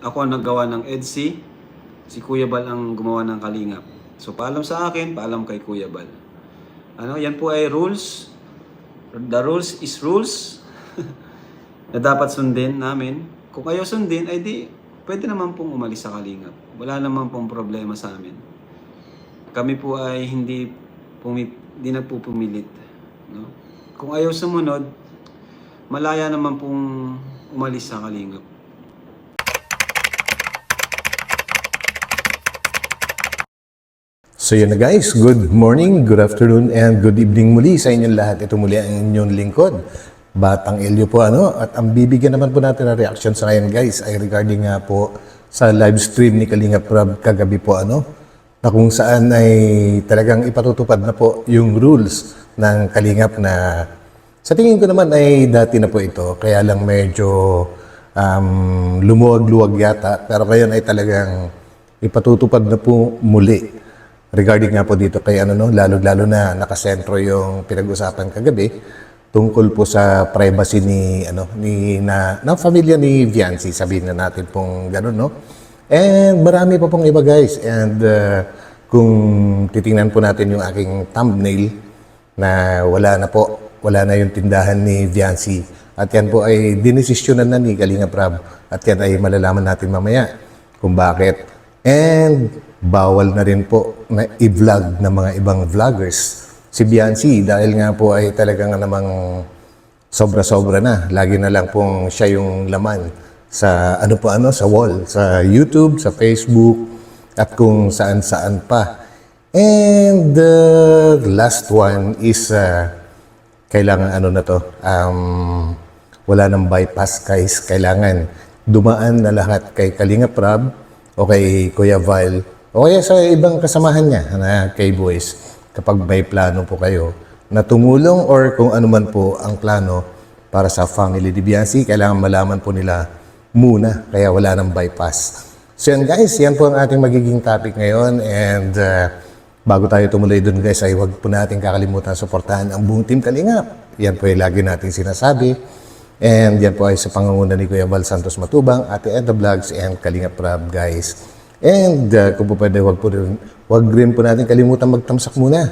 Ako ang naggawa ng EDSI, si Kuya Bal ang gumawa ng Kalingap. So paalam sa akin, paalam kay Kuya Bal. Yan po ay rules. The rules is rules na dapat sundin namin. Kung ayaw sundin, ay di pwede naman pong umalis sa Kalingap. Wala naman pong problema sa amin. Kami po ay hindi nagpupumilit. No? Kung ayaw sumunod, malaya naman pong umalis sa Kalingap. So yun na guys, good morning, good afternoon, and good evening muli sa inyong lahat. Ito muli ang inyong lingkod, Batang Elio po at ang bibigyan naman po natin ng reaction sa ngayon guys ay regarding nga po sa live stream ni Kalingap Rab kagabi po na kung saan ay talagang ipatutupad na po yung rules ng Kalingap na sa tingin ko naman ay dati na po ito, kaya lang medyo lumuwag-luwag yata, pero ngayon ay talagang ipatutupad na po muli. Regarding nga po dito kay lalo-lalo na nakasentro yung pinag-usapan kagabi tungkol po sa privacy ng pamilya ni Viancy, sabihin na natin pong gano'n, no? And marami pa pong iba guys. And kung titingnan po natin yung aking thumbnail na wala na yung tindahan ni Viancy. At yan po ay dinesisyonan na ni Kalingap Rab. At yan ay malalaman natin mamaya kung bakit. And bawal na rin po na i-vlog ng mga ibang vloggers si Viancy dahil nga po ay talagang namang sobra-sobra na. Lagi na lang pong siya yung laman sa sa wall, sa YouTube, sa Facebook, at kung saan-saan pa. And the last one is kailangan wala nang bypass guys. Kailangan dumaan na lahat kay Kalingap Rab o kay Kuya Val o kaya sa ibang kasamahan niya na kay Boys kapag may plano po kayo na tumulong or kung ano man po ang plano para sa family ni Viancy, kailangan malaman po nila muna kaya wala nang bypass. So yan guys, yan po ang ating magiging topic ngayon and bago tayo tumuloy dun guys ay huwag po natin kakalimutan suportahan ang buong team Kalingap. Yan po ay lagi natin sinasabi and yan po ay sa pangunguna ni Kuya Val Santos Matubang, Ate Edna Vlogs and Kalingap Rab guys. And kung po pwede, wag rin po natin kalimutan magtamsak muna.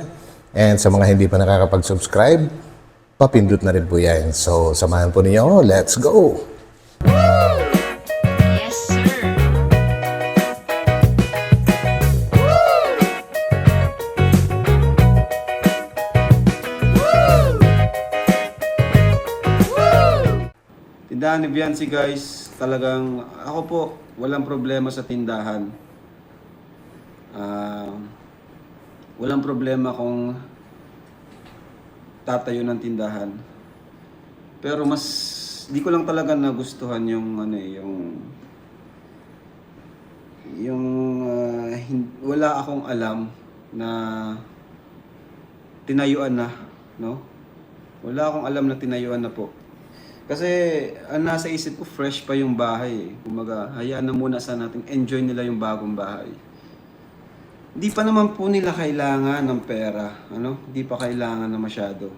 And sa mga hindi pa nakakapag-subscribe, papindot na rin po yan. So, samahan po ninyo. Let's go! Yes, sir. Tindahan ni Viancy guys, talagang ako po, walang problema sa tindahan. Walang problema kung tatayo ng tindahan. Pero mas di ko lang talaga nagustuhan wala akong alam na tinayuan na, no? Wala akong alam na tinayuan na po. Kasi ang nasa isip ko, fresh pa yung bahay. Kumaga, hayaan na muna sa natin, enjoy nila yung bagong bahay. Hindi pa naman po nila kailangan ng pera. Hindi pa kailangan na masyado.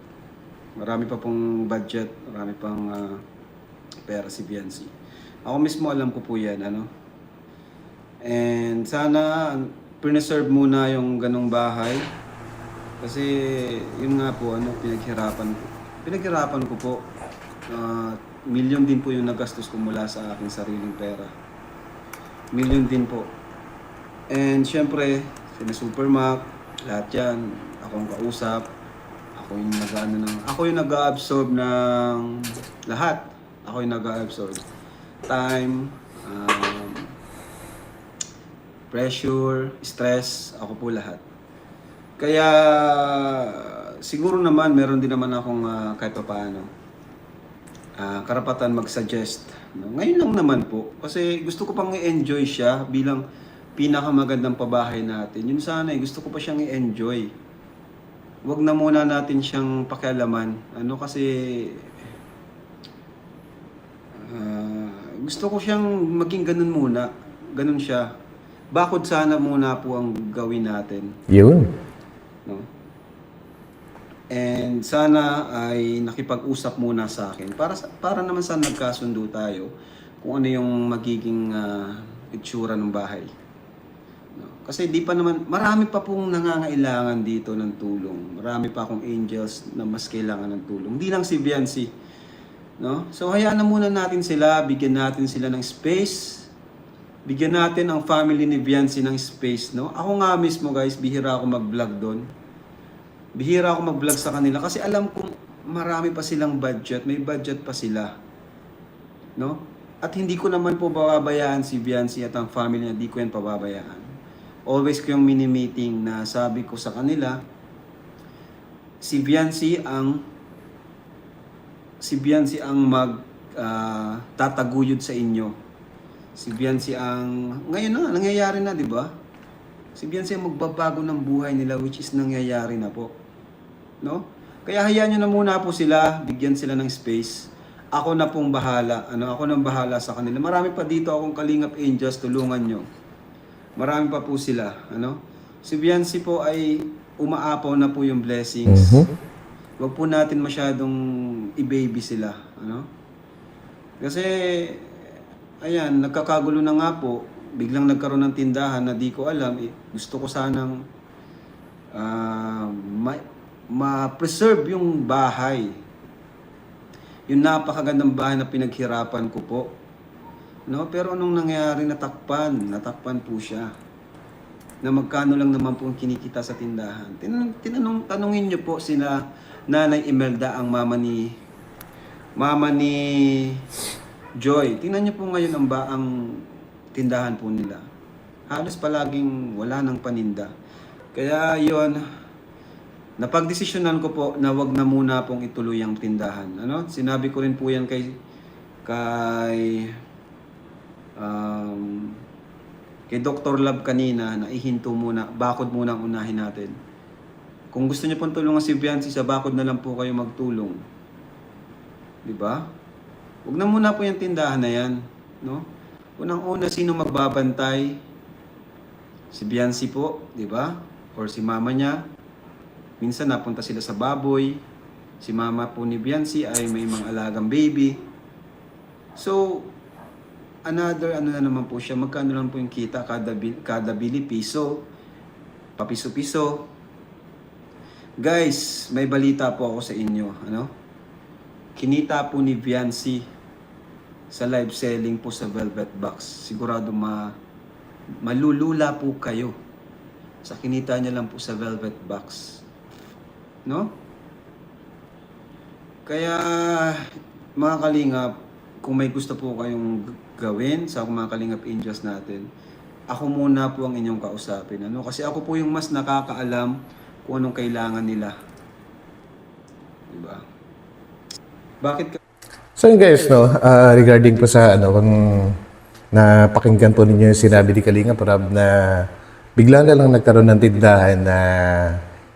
Marami pa pong budget, marami pang pera si Viancy. Ako mismo alam ko po yan. And sana, preserve muna yung ganong bahay. Kasi yun nga po, pinaghirapan ko po. Milyon din po yung nagastos ko mula sa aking sariling pera. Milyon din po. And syempre, sina Supermac, lahat yan, ako ang kausap. Ako yung nag-absorb ng lahat. Ako yung nag-absorb. Time, pressure, stress, ako po lahat. Kaya siguro naman meron din naman akong kahit pa paano karapatan mag-suggest. Ngayon lang naman po. Kasi gusto ko pang i-enjoy siya bilang pinakamagandang pabahay natin. Yun sana gusto ko pa siyang i-enjoy. Huwag na muna natin siyang pakialaman. Kasi gusto ko siyang maging ganun muna. Ganun siya. Bakod sana muna po ang gawin natin. Yun. No? And sana ay nakipag-usap muna sa akin para naman sa nagkasundo tayo kung ano yung magiging itsura ng bahay. No? Kasi di pa naman, marami pa pong nangangailangan dito ng tulong. Marami pa akong angels na mas kailangan ng tulong. Hindi lang si Viancy. No? So hayaan na muna natin sila, bigyan natin sila ng space. Bigyan natin ang family ni Viancy ng space, no? Ako nga mismo, guys, bihira ako mag-vlog doon. Bihira ako mag-vlog sa kanila kasi alam kong marami pa silang budget, may budget pa sila. No? At hindi ko naman po pababayaan si Viancy at ang family niya, di ko yan pababayaan. Always ko yung mini-meeting na sabi ko sa kanila, si Viancy ang tataguyod sa inyo. Si Viancy ang, ngayon na, nangyayari na, di ba? Si Viancy ang magbabago ng buhay nila, which is nangyayari na po. No? Kaya hayaan nyo na muna po sila, bigyan sila ng space. Ako na pong bahala, ako nang bahala sa kanila. Marami pa dito akong Kalingap Angels, tulungan nyo. Marami pa po sila, Si Viancy po ay umaapaw na po yung blessings. Huwag po natin masyadong i-baby sila, Kasi, ayan, nagkakagulo na nga po. Biglang nagkaroon ng tindahan na di ko alam. Gusto ko sanang ma-preserve yung bahay. Yung napakagandang bahay na pinaghirapan ko po. No? Pero anong nangyari, natakpan po siya. Na magkano lang naman po kinikita sa tindahan. Tanungin niyo po sila Nanay Imelda, ang mama ni Joy. Tingnan niyo po ngayon ang tindahan po nila. Halos palaging wala ng paninda. Kaya yon, napagdesisyonan ko po na wag na muna pong ituloy ang tindahan. Sinabi ko rin po yan kay Dr. Love kanina na ihinto muna, bakod muna ang unahin natin. Kung gusto niyo pong tulungan si Viancy, sa bakod na lang po kayo magtulong. Di ba? Huwag na muna po yung tindahan na yan. No? Unang-una, sino magbabantay? Si Viancy po, di ba? Or si mama niya. Minsan napunta sila sa baboy. Si mama po ni Viancy ay may mga alagang baby. So, another na naman po siya. Magkano lang po yung kita kada bili, piso. Papiso-piso. Guys, may balita po ako sa inyo. Kinita po ni Viancy sa live selling po sa Velvet Box. Sigurado malulula po kayo sa kinita niya lang po sa Velvet Box. No? Kaya, mga Kalingap, kung may gusto po kayong gawin sa mga Kalingap Angels natin, ako muna po ang inyong kausapin. Kasi ako po yung mas nakakaalam kung anong kailangan nila. Diba? Bakit So yun guys, regarding po sa kung napakinggan po ninyo yung sinabi ni Kalingap Rab na bigla na lang nagkaroon ng tindahan na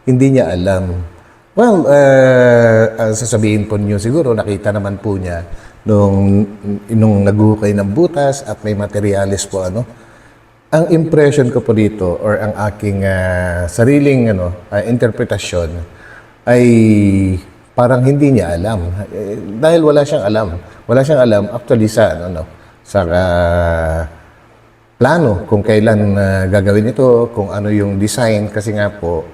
hindi niya alam. Well, sasabihin po niyo siguro, nakita naman po niya nung naghukay ng butas at may materialis po Ang impression ko po dito or ang aking sariling interpretasyon ay parang hindi niya alam. Dahil wala siyang alam. Wala siyang alam actually sa plano kung kailan gagawin ito, kung ano yung design kasi nga po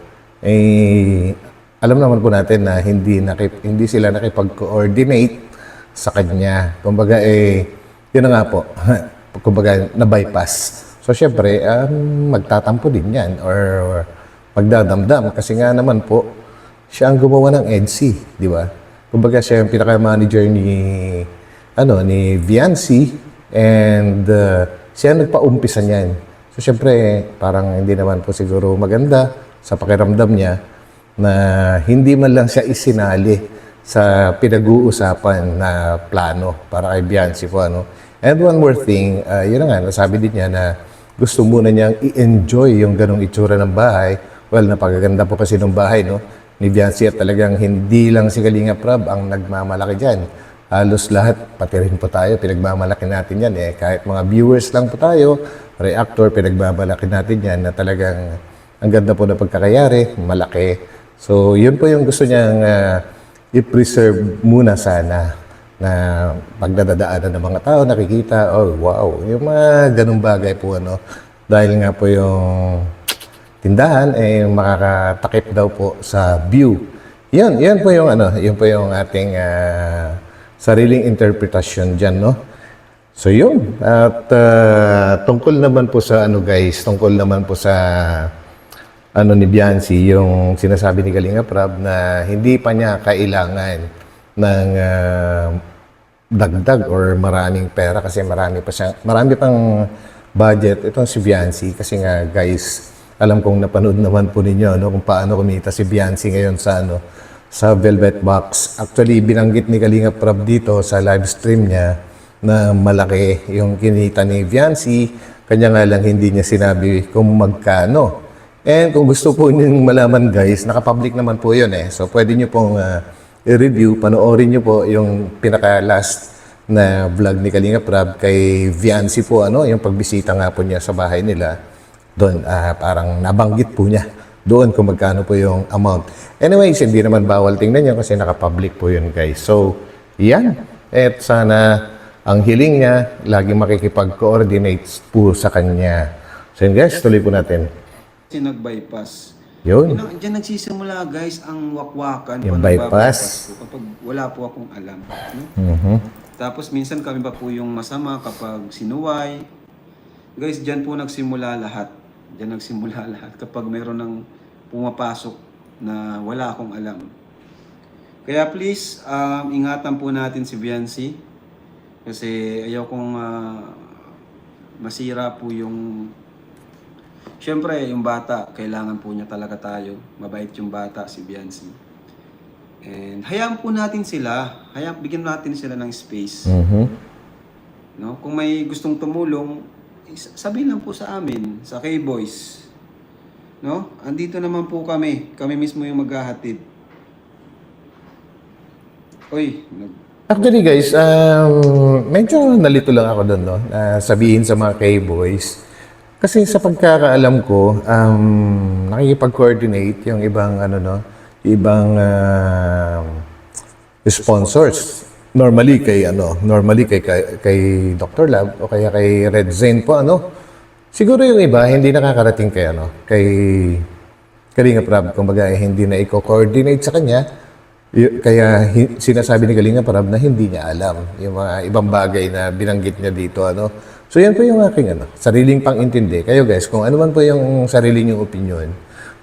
alam naman po natin na hindi sila nakipag-coordinate sa kanya. Kumbaga yun na nga po. Kumbaga na-bypass. So syempre magtatampo din yan or magdadamdam kasi nga naman po siya ang gumawa ng EDC, di ba? Kumbaga siya yung pinaka-manager ni Viancy and siya nagpa-umpisa niyan. So syempre, parang hindi naman po siguro maganda sa pakiramdam niya na hindi man lang siya isinali sa pinag-uusapan na plano para kay Viancy po, And one more thing, yun na nga, nasabi din niya na gusto muna niyang i-enjoy yung ganong itsura ng bahay. Well, napakaganda po kasi ng bahay, ni Viancy at talagang hindi lang si Kalingap Rab ang nagmamalaki dyan. Halos lahat, pati rin po tayo, pinagmamalaki natin yan. Kahit mga viewers lang po tayo, reactor, pinagmamalaki natin yan na talagang ang ganda po na pagkakayari, malaki. So, yun po yung gusto niyang i-preserve muna sana na pagdadaanan ng mga tao, nakikita, oh wow, yung mga ganung bagay po ano. Dahil nga po yung tindahan ay makakatakip daw po sa view. Yan po yung ano, yun po yung ating sariling interpretasyon diyan, no? So yun. At tungkol naman po sa ano guys, tungkol naman po sa ano ni Biancy, yung sinasabi ni Kalinga Prab na hindi pa niya kailangan ng dagdag or maraming pera kasi marami pang budget itong si Biancy kasi nga guys, alam kong napanood naman po ninyo no, kung paano kumita si Biancy ngayon sa ano, sa Velvet Box. Actually, binanggit ni Kalinga Prab dito sa live stream niya na malaki yung kinita ni Biancy. Kanya nga lang hindi niya sinabi kung magkano. And kung gusto po niyo malaman guys, nakapublic naman po yun eh. So pwede niyo pong i-review, panoorin niyo po yung pinaka-last na vlog ni Kalinga Prab kay Biancy po, ano, yung pagbisita nga po niya sa bahay nila. Doon, parang nabanggit po niya doon kung magkano po yung amount. Anyways, hindi naman bawal tingnan niyo kasi nakapublic po yun guys. So, yan. At sana ang hiling niya, lagi makikipag-coordinate po sa kanya. So yun guys, tuloy po natin. Kasi nag-bypass. Yun. Diyan nagsisimula guys ang wakwakan. Yung paano bypass. po kapag wala po akong alam. No? Mhm. Tapos minsan kami pa po yung masama kapag sinuway. Guys, diyan po nagsimula lahat. Diyan nagsimula lahat kapag meron ng pumapasok na wala akong alam. Kaya please, ingatan po natin si Biancy. Kasi ayaw kong masira po yung... Siyempre, yung bata, kailangan po niya talaga tayo. Mabait yung bata, si Biancy. And hayaan po natin sila. Bigyan natin sila ng space. Mhm. No? Kung may gustong tumulong, sabihin lang po sa amin, sa K-Boys. No? Andito naman po kami. Kami mismo yung maghahatid. Uy, Actually guys, medyo nalito lang ako doon, no? Sabihin sa mga K-Boys. Kasi sa pagkakaalam ko, nakikipag-coordinate yung ibang ano no, ibang sponsors. Normally kay Dr. Lab o kaya kay Red Zane po ano. Siguro yung iba hindi nakakarating kay ano, kay Kalinga Prab, kumbaga hindi na i-coordinate sa kanya. Kaya sinasabi ni Kalinga Prab na hindi niya alam yung mga ibang bagay na binanggit niya dito ano. So yan po yung aking ano, sariling pang-intindi. Kayo guys, kung ano man po yung sarili niyong opinion,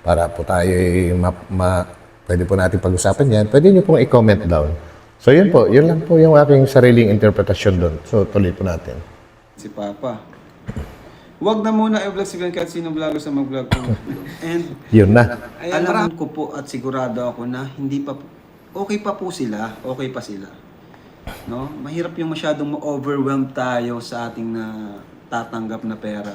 para po tayo pwede po natin pag-usapan yan, pwede niyo pong i-comment down. So yun po, yun lang po yung aking sariling interpretasyon doon. So tuloy po natin. si Papa. Huwag na muna i-vlog si Glenn kahit sino vlogger sa mag-vlog ko. And Yun na. alam ko po at sigurado ako na hindi pa okay pa po sila, okay pa sila. No? Mahirap yung masyadong ma-overwhelm tayo sa ating tatanggap na pera.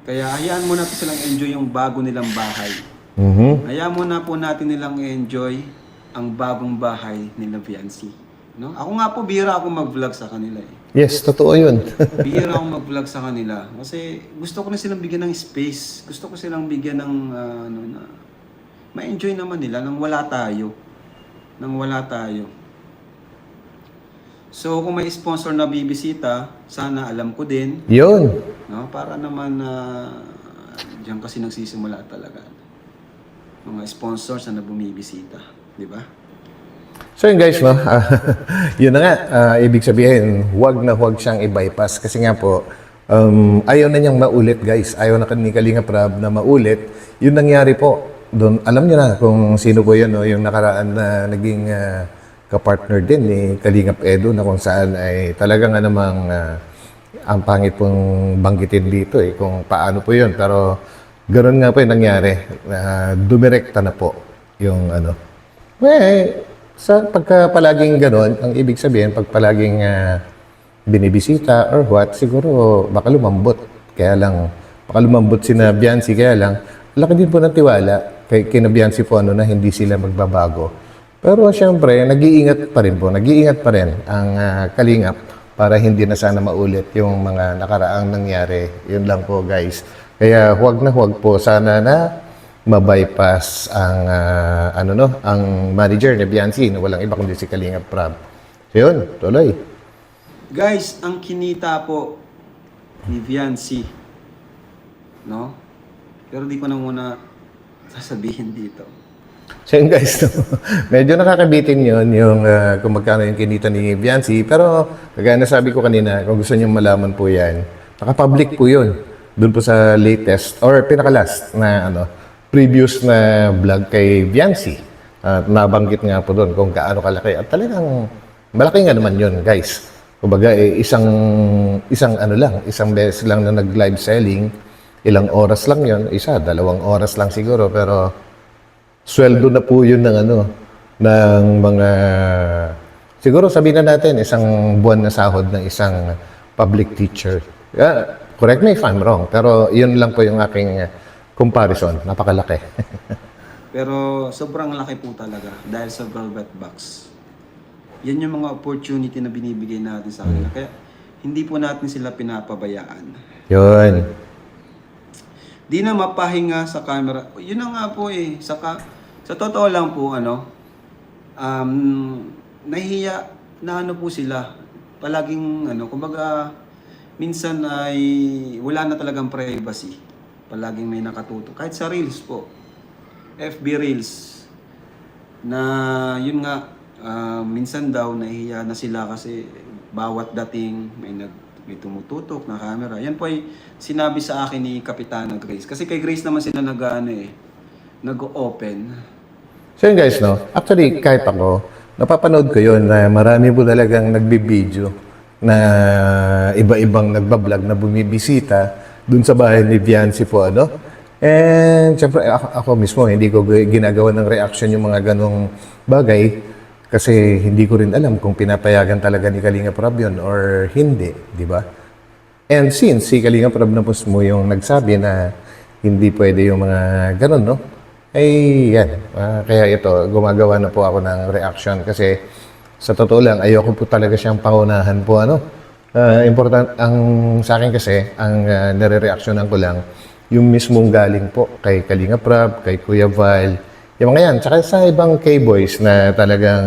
Kaya hayaan mo natin silang enjoy yung bago nilang bahay. Mhm. Hayaan mo na po natin nilang enjoy ang bagong bahay nila Biancy. No? Ako nga po, bihira ako mag-vlog sa kanila eh. Yes, totoo yun. Bihira akong mag-vlog sa kanila. Kasi gusto ko na silang bigyan ng space. Gusto ko silang bigyan ng ma-enjoy naman nila nang wala tayo. So kung may sponsor na bibisita, sana alam ko din. Yun. No? Para naman diyan kasi nagsisimula talaga. Mga sponsors na bumibisita. Di ba? So yun guys, no? Yun na nga, ibig sabihin, huwag na huwag siyang i-bypass. Kasi nga po, ayaw na niyang maulit guys. Ayaw na ni Kalinga Prab na maulit. Yun nangyari po. Doon, alam niyo na kung sino po yun, no? Yung nakaraan na naging kapartner din ni Kalingap Edo na kung saan ay talaga nga namang ang pangit pong banggitin dito eh, kung paano po yun. Pero ganoon nga po yung nangyari. Dumirekta na po yung ano. Sa pagka palaging gano'n, ang ibig sabihin, pag palaging binibisita or what, siguro baka lumambot. Kaya lang, baka lumambot sina Biancy, kaya lang, laki din po ng tiwala kina Biancy po ano, na hindi sila magbabago. Pero siyempre, nag-iingat pa rin ang Kalingap para hindi na sana maulit yung mga nakaraang nangyari. Yun lang po guys. Kaya huwag po sana na ma-bypass ang ang manager ni Biancy na walang iba kundi si Kalingap Prab. Yun, tuloy. Guys, ang kinita po ni Viancy, no? Pero di ko na muna sasabihin dito. So yun guys, no? Medyo nakakabitin yun yung kung magkano yung kinita ni Viancy. Pero kagaya na sabi ko kanina, kung gusto niyo malaman po yan, nakapublic po yun. Doon po sa latest or pinaka-last na previous na vlog kay Viancy. At nabanggit nga po doon kung gaano kalaki. At talagang malaki nga naman yun guys. Kumbaga isang beses lang na nag-live selling. Ilang oras lang yun. 1, 2 oras lang siguro. Pero sweldo na po yun ng mga, siguro sabihin na natin, isang buwan na sahod ng isang public teacher. Correct me if I'm wrong, pero yun lang po yung aking comparison. Napakalaki. Pero sobrang laki po talaga dahil sa Velvet Box. Yan yung mga opportunity na binibigay natin sa kanila. Kaya hindi po natin sila pinapabayaan. Yun. Di na mapahinga sa camera. Yun na nga po eh. Sa totoo lang po, nahihiya na po sila. Palaging, kumbaga, minsan ay wala na talagang privacy. Palaging may nakatuto. Kahit sa Reels po. FB Reels. Na yun nga, minsan daw nahihiya na sila kasi bawat dating may tumututok na camera. Yan po ay sinabi sa akin ni Kapitana Grace. Kasi kay Grace naman sila nag-open. So yun guys, no? Actually, kahit ako, napapanood ko yun na marami po talagang nagbibideo na iba-ibang nagbablog na bumibisita dun sa bahay ni Viancy po, And syempre, ako mismo, hindi ko ginagawa ng reaction yung mga ganong bagay kasi hindi ko rin alam kung pinapayagan talaga ni Kalingap Rab yun or hindi, di ba? And since si Kalingap Rab na po mo yung nagsabi na hindi pwede yung mga ganon, no? Ay, yan. Kaya ito, gumagawa na po ako ng reaction kasi sa totoo lang, ayoko po talaga siyang pangunahan po, important, ang sa akin kasi, ang nare-reactionan ko lang, yung mismong galing po kay Kalingap Rab, kay Kuya Val, yung mga yan, tsaka sa ibang K-boys na talagang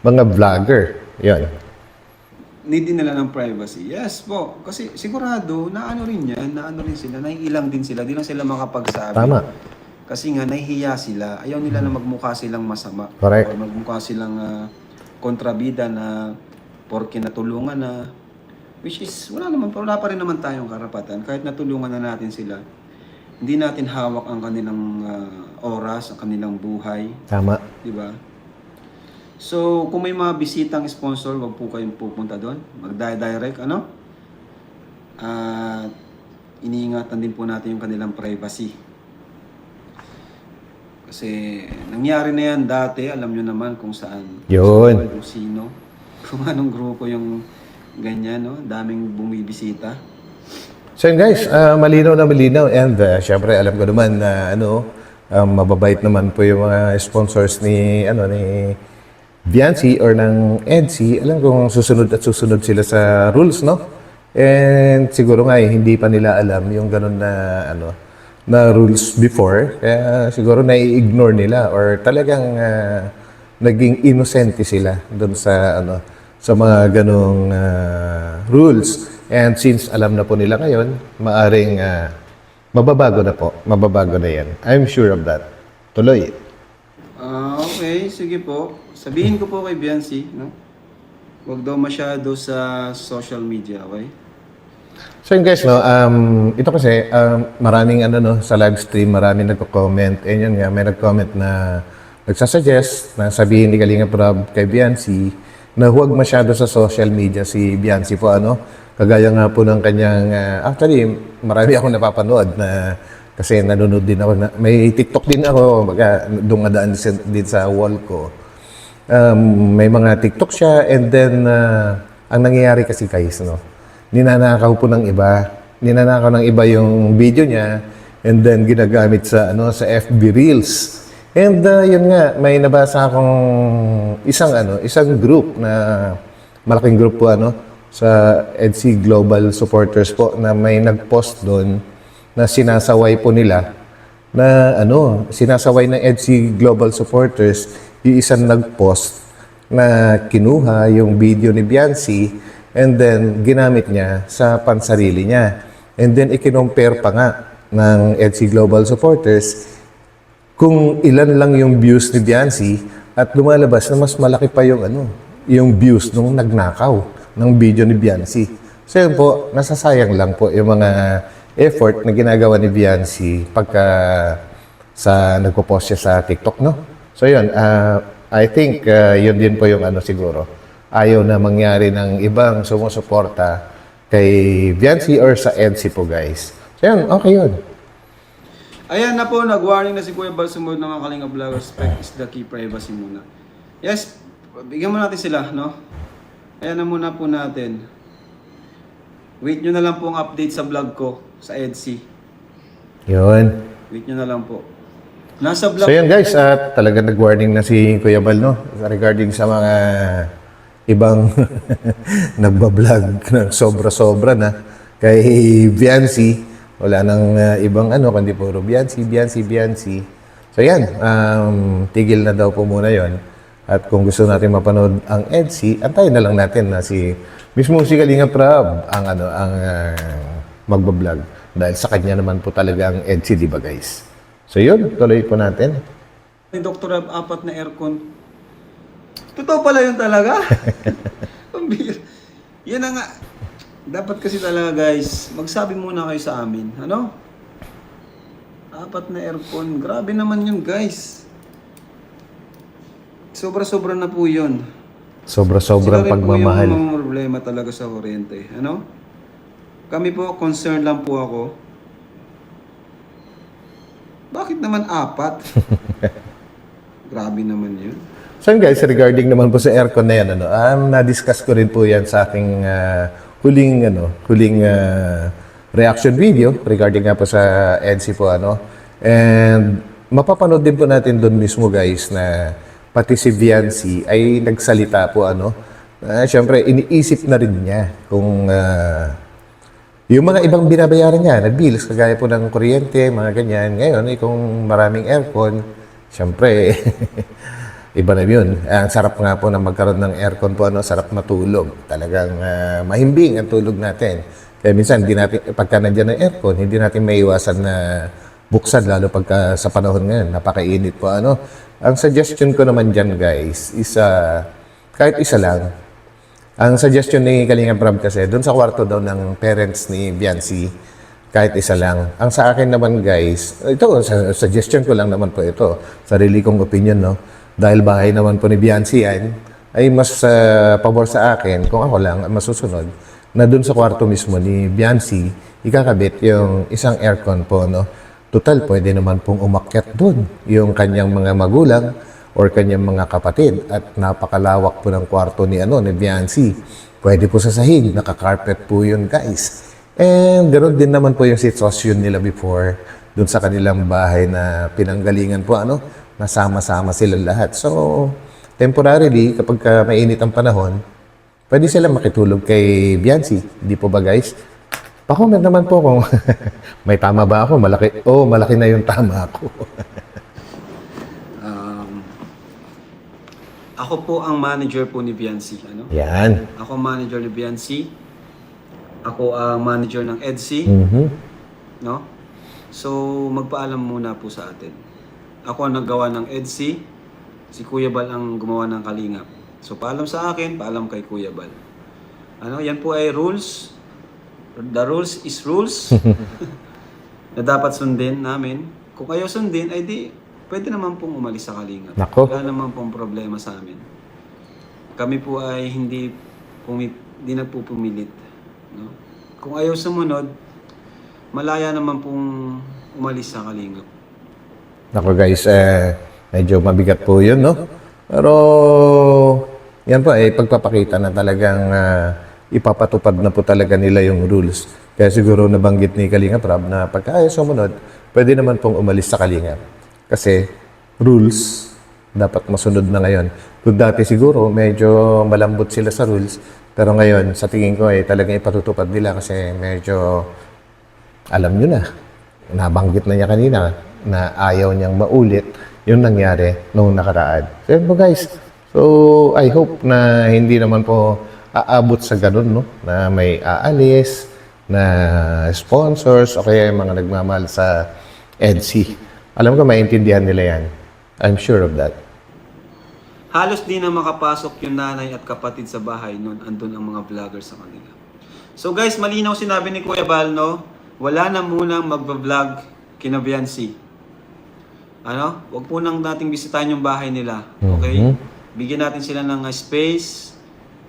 mga vlogger. Yan. Need din nila ng privacy. Yes po. Kasi sigurado, naano rin sila, naiilang din sila, di lang sila makapagsabi. Tama. Kasi nga, nahihiya sila. Ayaw nila na magmukha silang masama. Correct. Or magmukha silang kontrabida na porke natulungan na. Which is, wala pa rin naman tayong karapatan. Kahit natulungan na natin sila, hindi natin hawak ang kanilang oras, ang kanilang buhay. Tama. Diba? So, kung may mga bisitang sponsor, wag po kayong pupunta doon. Mag-direct, At iniingatan din po natin yung kanilang privacy. Kasi nangyari na yan dati, alam nyo naman kung saan. Yun. Kung sino. Kung anong grupo yung ganyan, daming bumibisita. So yun guys, malinaw na malinaw and syempre alam ko naman na mababait naman po yung mga sponsors ni Viancy or ng EDSI. Alam kong susunod at susunod sila sa rules, no? And siguro nga hindi pa nila alam yung ganun na rules before. Kaya siguro nai-ignore nila or talagang naging innocente sila doon sa sa mga ganong rules. And since alam na po nila ngayon, maaring mababago na po. Mababago na yan. I'm sure of that. Tuloy. Okay, sige po. Sabihin ko po kay Viancy, Huwag daw masyado sa social media, okay? So yun guys, ito kasi maraming sa live stream, maraming nagko-comment. And yun nga, may nag-comment na nagsasuggest na sabihin ni Kalingap Rab kay Viancy na huwag masyado sa social media si Viancy po, Kagaya nga po ng kanyang, actually, marami akong napapanood na kasi nanonood din ako. May TikTok din ako, doon nga din sa wall ko. May mga TikTok siya and then, ang nangyayari kasi guys, ninanakaw po ng iba. Ninanakaw ng iba yung video niya and then ginagamit sa FB Reels. And yun nga, may nabasa akong isang group na malaking group po sa EDSI Global Supporters po na may nag-post doon na sinasaway po nila na sinasaway ng EDSI Global Supporters yung isang nag-post na kinuha yung video ni Biancy and then ginamit niya sa pansarili niya. And then ikinompare pa nga ng EDSI Global Supporters kung ilan lang yung views ni Biancy at lumalabas na mas malaki pa yung yung views nung nagnakaw ng video ni Biancy. So yun po, nasasayang lang po yung mga effort na ginagawa ni Biancy pagka sa nagpo-post siya sa TikTok, no? So yun, I think yun din po yung siguro. Ayaw na mangyari ng ibang sumusuporta kay Biancy or sa EDSI po, guys. So yun, okay yun. Ayan na po, nag-warning na si Kuya Bal, sumunod ng mga Kalinga Vlog. Respect is the key, privacy muna. Yes, bigyan mo natin sila, no? Ayan na muna po natin. Wait nyo na lang po ang update sa vlog ko, sa EDSI. Yun. Wait nyo na lang po. Nasa vlog. So yun guys, talagang nag-warning na si Kuya Bal, no? Regarding sa mga ibang nagbablog ng sobra-sobra na kay Biancy. Wala nang ibang kundi puro Biancy. So yan, tigil na daw po muna yon. At kung gusto natin mapanood ang EDSI, antayin na lang natin na mismo si Kalinga Prab ang magbablog. Dahil sa kanya naman po talaga ang EDSI, di ba guys? So yun, tuloy po natin. Ni Dr. Ab, 4 na aircon. Totoo pala yun talaga. Yan na nga. Dapat kasi talaga guys, magsabi muna kayo sa amin. 4 na aircon. Grabe naman yun guys. Sobra-sobra na po yun. Sobra-sobrang pagmamahal. Sila rin po yung mga problema talaga sa kuryente. Kami po, concerned lang po ako. Bakit naman 4? Grabe naman yun. So yun guys, regarding naman po sa aircon na yan, na-discuss ko rin po yan sa aking huling reaction video regarding nga po sa EDSI po and mapapanood din po natin doon mismo guys na pati si Biancy ay nagsalita po syempre iniisip na rin niya kung yung mga ibang binabayaran niya na bills kagaya po ng kuryente, mga ganyan. Ngayon kung maraming aircon, syempre iba na yun. Ang sarap nga po na magkaroon ng aircon po, sarap matulog. Talagang mahimbing ang tulog natin. Kaya minsan, pagka nandiyan ng aircon, hindi natin maiwasan na buksan, lalo pagka sa panahon ngayon, napakainit po. Ang suggestion ko naman dyan, guys, is kahit isa lang. Ang suggestion ni Kalinga Prab kasi, doon sa kwarto daw ng parents ni Biancy, kahit isa lang. Ang sa akin naman, guys, ito, suggestion ko lang naman po ito. Sarili kong opinion, no? Dahil bahay naman po ni Biancy yan, ay mas pabor sa akin, kung ako lang masusunod, na dun sa kwarto mismo ni Biancy, ikakabit yung isang aircon po, no? Total, pwede naman pong umakyat dun yung kanyang mga magulang or kanyang mga kapatid. At napakalawak po ng kwarto ni Biancy. Pwede po sa sahig, naka-carpet po yun, guys. And ganoon din naman po yung sitwasyon nila before dun sa kanilang bahay na pinanggalingan po, nasama-sama sila lahat. So, temporarily, kapag mainit ang panahon, pwede sila makitulog kay Biancy. Di po ba, guys? Pa-comment naman po kung may tama ba ako. Malaki na yung tama ako. Ako po ang manager po ni Biancy. Yan. Ako ang manager ni Biancy. Ako ang manager ng EDSI. No? So, magpaalam muna po sa atin. Ako ang naggawa ng EDSI, si Kuya Bal ang gumawa ng Kalingap. So paalam sa akin, paalam kay Kuya Bal. Yan po ay rules. The rules is rules. Na dapat sundin namin. Kung ayaw sundin, ay di, pwede naman pong umalis sa Kalingap. Nako. Wala naman pong problema sa amin. Kami po ay hindi nagpupumilit. No? Kung ayaw sumunod, malaya naman pong umalis sa Kalingap. Nako guys, medyo mabigat po yun, no? Pero, yan po, pagpapakita na talagang ipapatupad na po talaga nila yung rules. Kaya siguro nabanggit ni Kalinga Prab na pagka ayaw sumunod, pwede naman pong umalis sa Kalinga. Kasi, rules, dapat masunod na ngayon. Kung dati siguro, medyo malambot sila sa rules, pero ngayon, sa tingin ko talagang ipatutupad nila kasi medyo, alam nyo na, nabanggit na niya kanina, na ayaw niyang maulit yung nangyari noong nakaraan. So yun po guys. So So, I hope na hindi naman po aabot sa ganun, no? Na may aalis, na sponsors, o kaya yung mga nagmamahal sa EDC. Alam ko, maintindihan nila yan. I'm sure of that. Halos di na makapasok yung nanay at kapatid sa bahay noon andun ang mga vlogger sa kanila. So guys, malinaw sinabi ni Kuya Bal, no? Wala na munang magba-vlog kina Viancy. Ano? Huwag po nang nating bisitahin yung bahay nila. Okay? Bigyan natin sila ng space,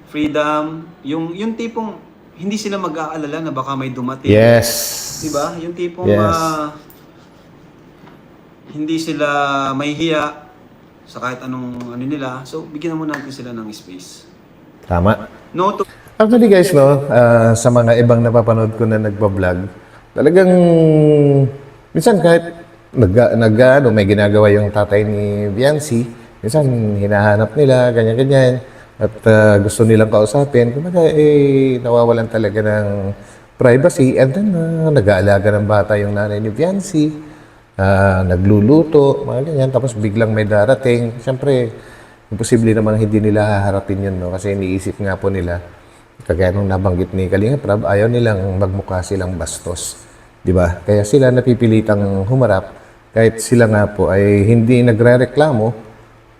freedom, yung tipong hindi sila mag-aalala na baka may dumating. Yes. Diba? Yung tipong Yes. hindi sila mahihiya sa kahit anong ano nila. So, bigyan mo natin sila ng space. Tama. No to Actually guys, no, sa mga ibang napapanood ko na nagbablog, talagang minsan kahit may ginagawa yung tatay ni Viancy, minsan hinahanap nila, ganyan-ganyan, at gusto nilang kausapin, kumbaga nawawalan talaga ng privacy, and then nag-aalaga ng bata yung nanay ni Viancy, nagluluto, mga ganyan, tapos biglang may darating. Siyempre, imposible naman hindi nila haharapin yun, no? Kasi iniisip nga po nila, kagaya nung nabanggit ni Kalinga Prab, ayaw nilang magmukha silang bastos. Di ba? Kaya sila napipilitang humarap kahit sila nga po ay hindi nagre-reklamo.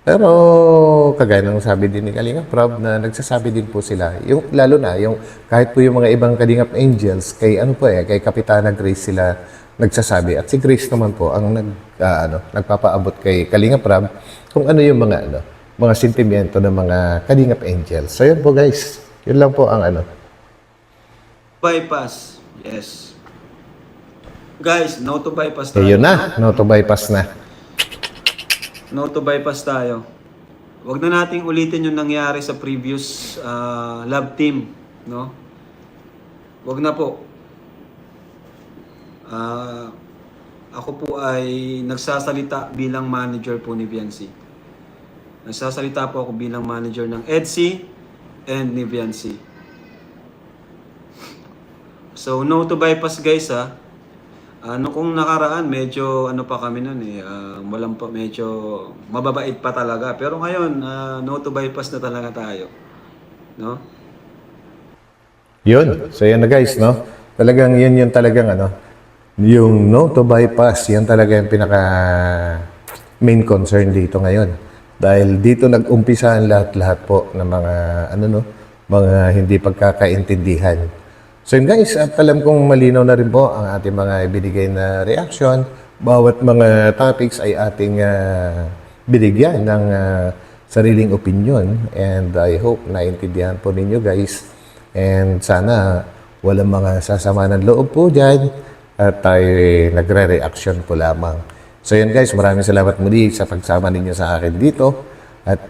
Pero kagaya nung sabi din ni Kalinga Prab na nagsasabi din po sila, yung, lalo na yung kahit po yung mga ibang Kalingap Angels, kay ano po kay Kapitana Grace sila nagsasabi. At si Grace naman po ang nagpapaabot kay Kalinga Prab kung ano yung mga sentimiento ng mga Kalingap Angels. So yun po guys. Yun lang po ang bypass. Yes. Guys, no to bypass tayo. Yun na, no to bypass na. No to bypass tayo. Huwag na nating ulitin yung nangyari sa previous love team, no? Huwag na po. Ako po ay nagsasalita bilang manager po ni Viancy. Nagsasalita po ako bilang manager ng EDC and ni Viancy. So, no to bypass guys ha. Kung nakaraan, medyo pa kami nun medyo mababait pa talaga. Pero ngayon, no to bypass na talaga tayo. No? Yun. So yan na guys, no? Talagang yun yung talagang yung no to bypass, yan talaga yung pinaka main concern dito ngayon. Dahil dito nag-umpisa ang lahat-lahat po ng mga mga hindi pagkakaintindihan. So yun guys, at alam kong malinaw na rin po ang ating mga ibinigay na reaction. Bawat mga topics ay ating binigyan ng sariling opinion, and I hope naintindihan po ninyo guys. And sana walang mga sasama ng loob po dyan at tayo nagre-reaction po lamang. So yan guys, maraming salamat muli sa pagsama ninyo sa akin dito. At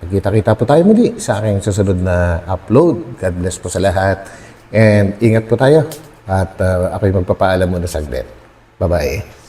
magkita-kita po tayo muli sa aking susunod na upload. God bless po sa lahat. And ingat po tayo. At ako'y magpapaalam muna saglit. Bye-bye.